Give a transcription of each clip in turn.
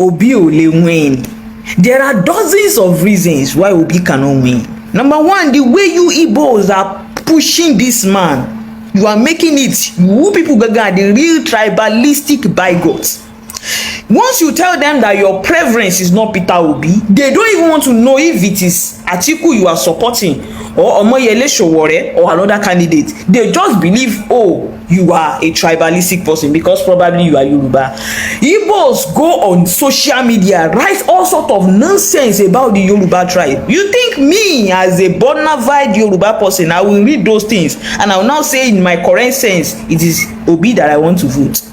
Obi will win. There are dozens of reasons why Obi cannot win. Number one, the way you Igbos are pushing this man, you are making it, you people gaga, the real tribalistic bigots. Once you tell them that your preference is not Peter Obi, they don't even want to know if it is Atiku you are supporting or Omoyele Sowore or another candidate. They just believe, oh, you are a tribalistic person because probably you are Yoruba. Igbos go on social media, write all sort of nonsense about the Yoruba tribe. You think me as a bona fide Yoruba person, I will read those things and I will now say in my current sense, it is Obi that I want to vote.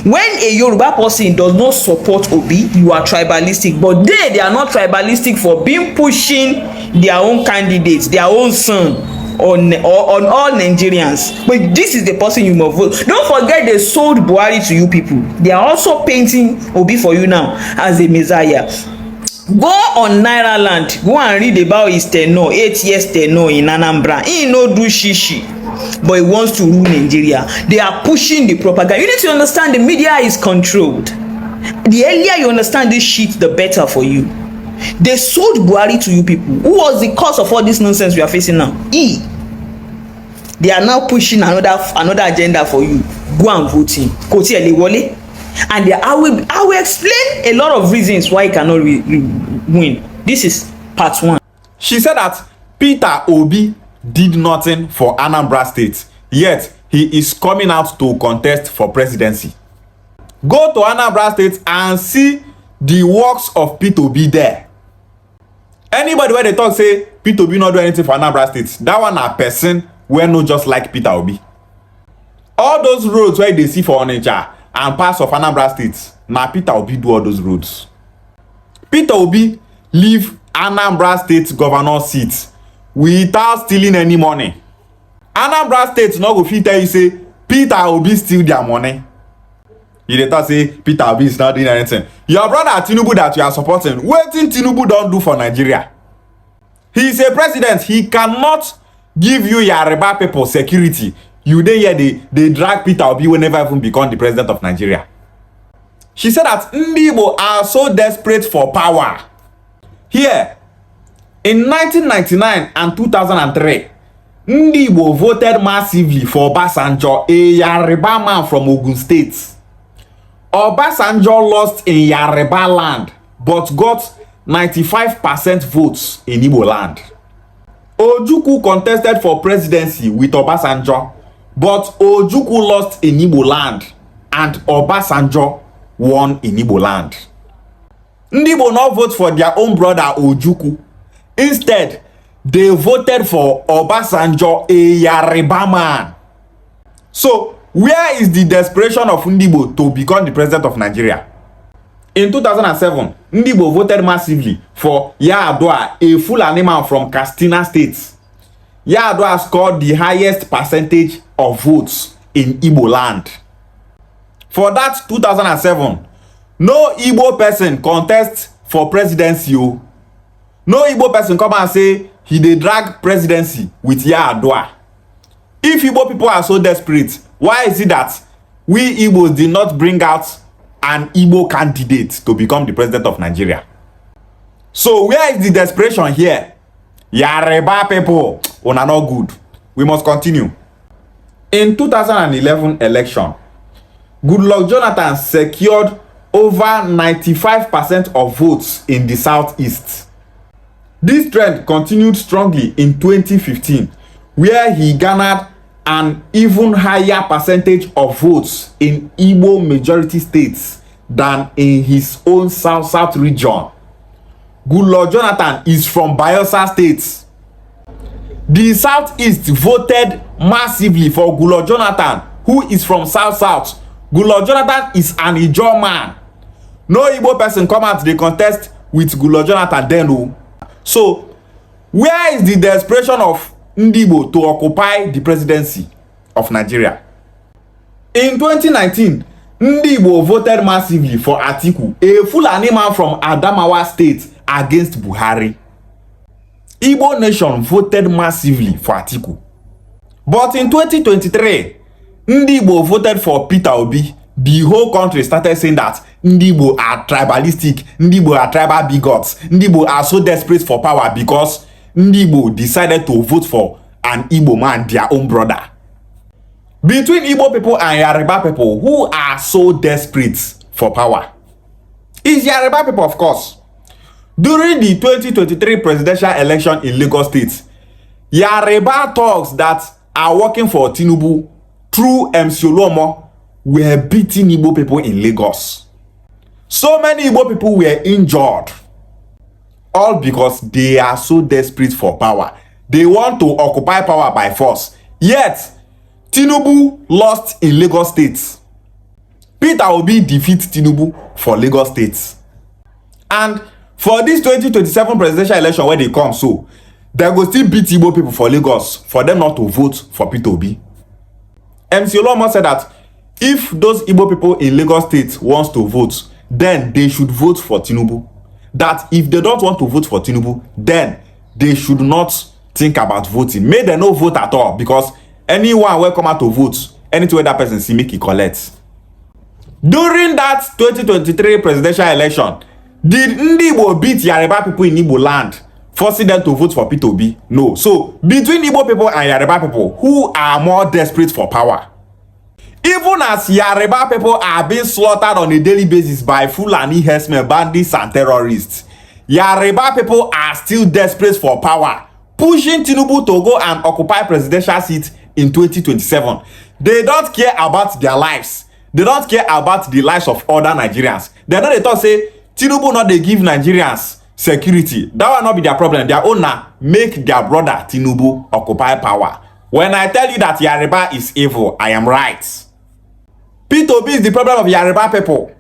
When a Yoruba person does not support Obi, you are tribalistic. But they are not tribalistic for being pushing their own candidates, their own son on all Nigerians. But this is the person you must vote. Don't forget they sold Buhari to you people. They are also painting Obi for you now as a messiah. Go on Naira Land, go and read about his tenure, 8 years tenure in Anambra. He no do shishi, but he wants to rule Nigeria. They are pushing the propaganda. You need to understand the media is controlled. The earlier you understand this shit, the better for you. They sold Buhari to you people. Who was the cause of all this nonsense we are facing now? They are now pushing another agenda for you. Go and vote him. Koti Elewole. And I will explain a lot of reasons why he cannot win. This is part one. She said that Peter Obi did nothing for Anambra State, yet he is coming out to contest for presidency. Go to Anambra State and see the works of Peter Obi there. Anybody where they talk say Peter Obi not do anything for Anambra State, that one a person where no just like Peter Obi. All those roads where they see for Onitsha and parts of Anambra State, now Peter Obi do all those roads. Peter Obi leave Anambra State governor seat without stealing any money. Anambra State no go fit tell you say Peter Obi steal their money. You dey talk say Peter Obi is not doing anything. Your brother Tinubu that you are supporting, wetin Tinubu don do for Nigeria? He is a president. He cannot give you Yariba people security. You dey here they drag Peter Obi will never even become the president of Nigeria. She said that Ndi Igbo are so desperate for power. Here, in 1999 and 2003, Ndi Igbo voted massively for Obasanjo, a Yariba man from Ogun State. Obasanjo lost in Yariba land, but got 95% votes in Igbo land. Ojukwu contested for presidency with Obasanjo, but Ojukwu lost in Igbo land, and Obasanjo won in Igbo land. Ndi Igbo not vote for their own brother Ojukwu. Instead, they voted for Obasanjo, a Yariba man. So, where is the desperation of Ndi Igbo to become the president of Nigeria? In 2007, Ndi Igbo voted massively for Yar'Adua, a Fulani man from Katsina State. Yar'Adua scored the highest percentage of votes in Igbo land. For that 2007, no Igbo person contest for presidency. No Igbo person come and say he dey drag presidency with Yar'Adua. If Igbo people are so desperate, why is it that we Igbos did not bring out an Igbo candidate to become the president of Nigeria? So where is the desperation here? Yariba people, una not good. We must continue. In 2011 election, Goodluck Jonathan secured over 95% of votes in the Southeast. This trend continued strongly in 2015, where he garnered an even higher percentage of votes in Igbo majority states than in his own South region. Goodluck Jonathan is from Bayelsa State. The Southeast voted massively for Goodluck Jonathan, who is from South. Goodluck Jonathan is an Ijaw man. No Igbo person come out to contest with Goodluck Jonathan then. So, where is the desperation of Ndi Igbo to occupy the presidency of Nigeria? In 2019, Ndi Igbo voted massively for Atiku, a Fulani man from Adamawa State, against Buhari. Igbo nation voted massively for Atiku. But in 2023, Ndi Igbo voted for Peter Obi, the whole country started saying that ndị Igbo are tribalistic, ndị Igbo are tribal bigots, ndị Igbo are so desperate for power because ndị Igbo decided to vote for an Igbo man, their own brother. Between Igbo people and Yariba people, who are so desperate for power? Is Yariba people, of course. During the 2023 presidential election in Lagos State, Yariba thugs that are working for Tinubu through MC Oluomo were beating Igbo people in Lagos. So many Igbo people were injured. All because they are so desperate for power. They want to occupy power by force. Yet, Tinubu lost in Lagos State. Peter Obi defeat Tinubu for Lagos State. And for this 2027 presidential election where they come, so they go still beat Igbo people for Lagos for them not to vote for Peter Obi. MC Oluomo said that if those Igbo people in Lagos State wants to vote, then they should vote for Tinubu. That if they don't want to vote for Tinubu, then they should not think about voting. May they no vote at all, because anyone will come out to vote, anything that person see make it collect. During that 2023 presidential election, did Ndi Igbo beat Yariba people in Igbo land, forcing them to vote for Peter Obi? No. So between Igbo people and Yariba people, who are more desperate for power? Even as Yariba people are being slaughtered on a daily basis by Fulani herdsmen, bandits and terrorists, Yariba people are still desperate for power, pushing Tinubu to go and occupy presidential seat in 2027. They don't care about their lives. They don't care about the lives of other Nigerians. They know they talk say Tinubu not they give Nigerians security. That will not be their problem. Their owner make their brother Tinubu occupy power. When I tell you that Yariba is evil, I am right. Peter Obi is the problem of Yariba people.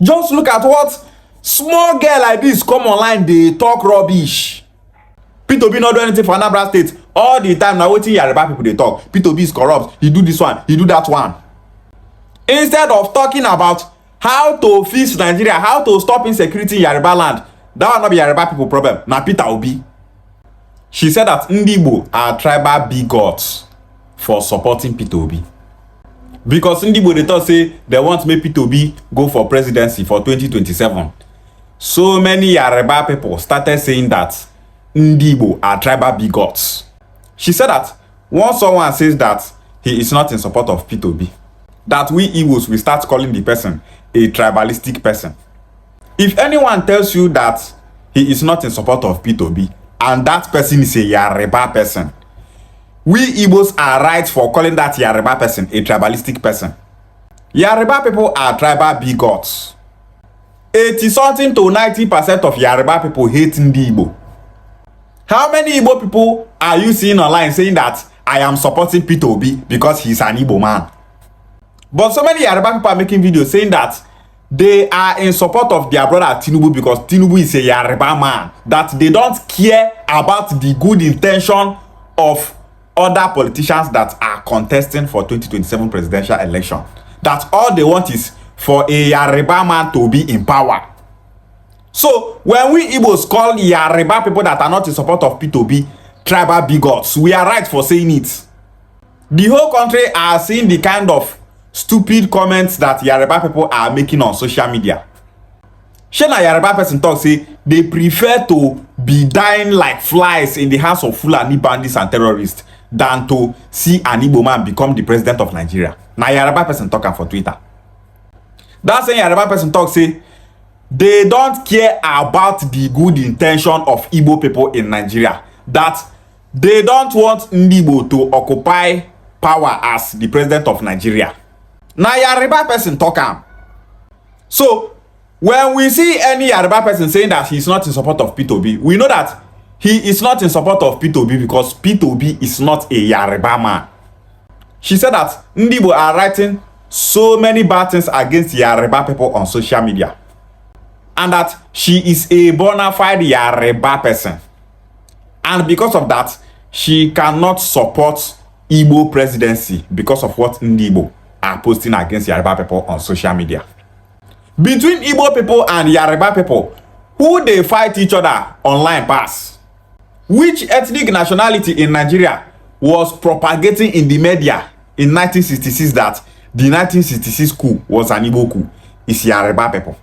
Just look at what small girl like this come online, they talk rubbish. Peter Obi not do anything for Anambra State. All the time now wetin Yariba people they talk. Peter Obi is corrupt. He do this one. He do that one. Instead of talking about how to fix Nigeria, how to stop insecurity in Yariba land, that will not be Yariba people problem. Now Peter Obi. She said that Ndi Igbo are tribal bigots for supporting Peter Obi. Because Ndi Igbo they thought say they want to make Peter Obi go for presidency for 2027. So many Yariba people started saying that Ndi Igbo are tribal bigots. She said that once someone says that he is not in support of Peter Obi, that we Igbos will start calling the person a tribalistic person. If anyone tells you that he is not in support of Peter Obi and that person is a Yariba person, we Igbos are right for calling that Yariba person a tribalistic person. Yariba people are tribal bigots. 80-something to 90% of Yariba people hate Ndi Igbo. How many Igbo people are you seeing online saying that I am supporting Peter Obi because he's an Igbo man? But so many Yariba people are making videos saying that they are in support of their brother Tinubu because Tinubu is a Yariba man. That they don't care about the good intention of other politicians that are contesting for 2027 presidential election. That all they want is for a Yariba man to be in power. So when we Igbos call Yariba people that are not in support of Peter Obi tribal bigots, we are right for saying it. The whole country are seeing the kind of stupid comments that Yariba people are making on social media. Shana Yariba person talk say they prefer to be dying like flies in the hands of Fulani bandits and terrorists than to see an Igbo man become the president of Nigeria. Now Yariba person talking for Twitter. That's saying Yariba person talk say they don't care about the good intention of Igbo people in Nigeria. That they don't want Ndi Igbo to occupy power as the president of Nigeria. Now Yariba person talk am. So when we see any Yariba person saying that he's not in support of Peter Obi, we know that he is not in support of Peter Obi because Peter Obi is not a Yariba man. She said that Ndi Igbo are writing so many bad things against Yariba people on social media. And that she is a bona fide Yariba person. And because of that, she cannot support Igbo presidency because of what Ndi Igbo are posting against Yariba people on social media. Between Igbo people and Yariba people, who they fight each other online pass? Which ethnic nationality in Nigeria was propagating in the media in 1966 that the 1966 coup was an Igbo coup. It's Yariba people.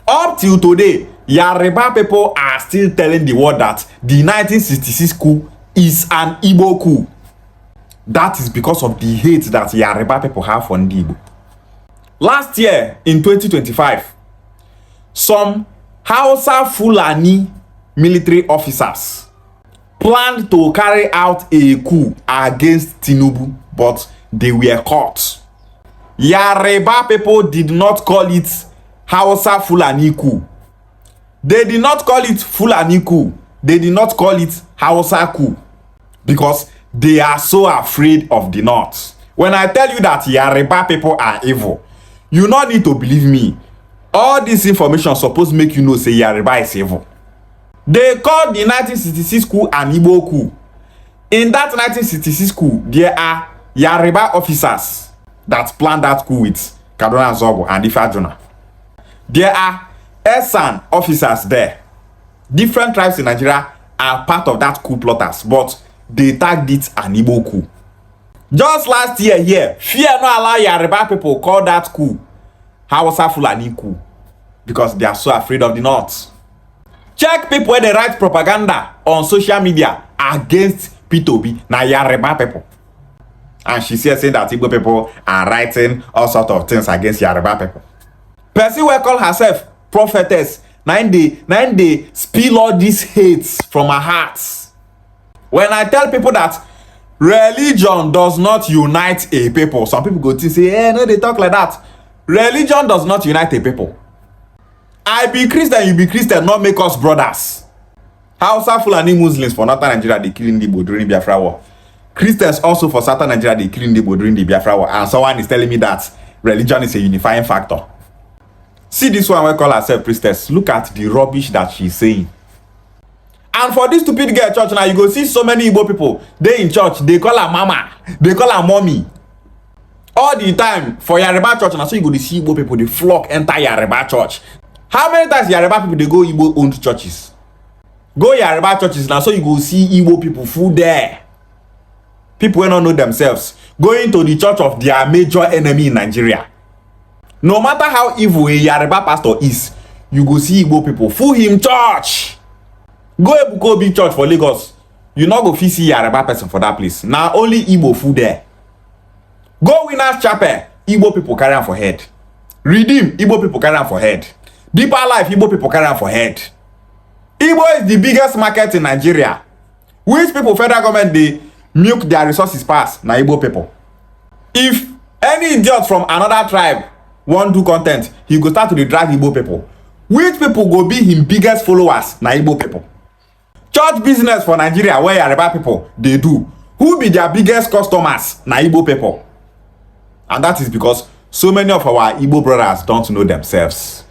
Up till today, Yariba people are still telling the world that the 1966 coup is an Igbo coup. That is because of the hate that Yariba people have for the Igbo. Last year, in 2025, some Hausa Fulani military officers planned to carry out a coup against Tinubu, but they were caught. Yariba people did not call it Hausa Fulani coup. They did not call it Fulani coup. They did not call it Hausa coup because they are so afraid of the North. When I tell you that Yariba people are evil, you no need to believe me. All this information supposed make you know say Yariba is evil. They called the 1966 coup an Igbo coup. In that 1966 coup, there are Yariba officers that planned that coup with Kaduna Zobo and Ifajuna. There are Esan officers there. Different tribes in Nigeria are part of that coup plotters, but they tagged it an Igbo coup. Just last year here, fear no allow Yariba people call that coup Hausa Fulani coup because they are so afraid of the North. Check people where they write propaganda on social media against Peter Obi, na Yariba people. And she says saying that Igbo people are writing all sorts of things against Yariba people. Person will call herself prophetess. Now they spill all these hates from her heart. When I tell people that religion does not unite a people, some people go to say, no, they talk like that. Religion does not unite a people. I be Christian, you be Christian, not make us brothers. Hausa Fulani Muslims for northern Nigeria, they killing the Igbo during the Biafra war. Christians also for southern Nigeria, they killing the Igbo during the Biafra war. And someone is telling me that religion is a unifying factor. See this one, we call herself priestess. Look at the rubbish that she's saying. And for this stupid girl church now, you go see so many Igbo people. They in church, they call her mama, they call her mommy. All the time for Yariba church now, so you go to see Igbo people, they flock enter Yariba church. How many times Yariba people they go Igbo owned churches? Go Yariba churches now, so you go see Igbo people full there. People who don't know themselves going to the church of their major enemy in Nigeria. No matter how evil a Yariba pastor is, you go see Igbo people full him church. Go Ebuka Obi church for Lagos. You not go see Yariba person for that place. Now only Igbo full there. Go Winners Chapel, Igbo people carry on for head. Redeem, Igbo people carry on for head. Deeper Life, Igbo people carry on for head. Igbo is the biggest market in Nigeria. Which people federal government they milk their resources pass na Igbo people. If any idiot from another tribe want do content, he go start to drag Igbo people. Which people go be him biggest followers na Igbo people. Church business for Nigeria where Yariba people they do. Who be their biggest customers na Igbo people. And that is because so many of our Igbo brothers don't know themselves.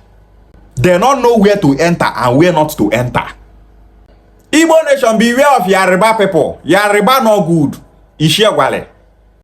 They don't know where to enter and where not to enter. Igbo nation beware of Yariba people. Yariba no good. Ishe Gwale.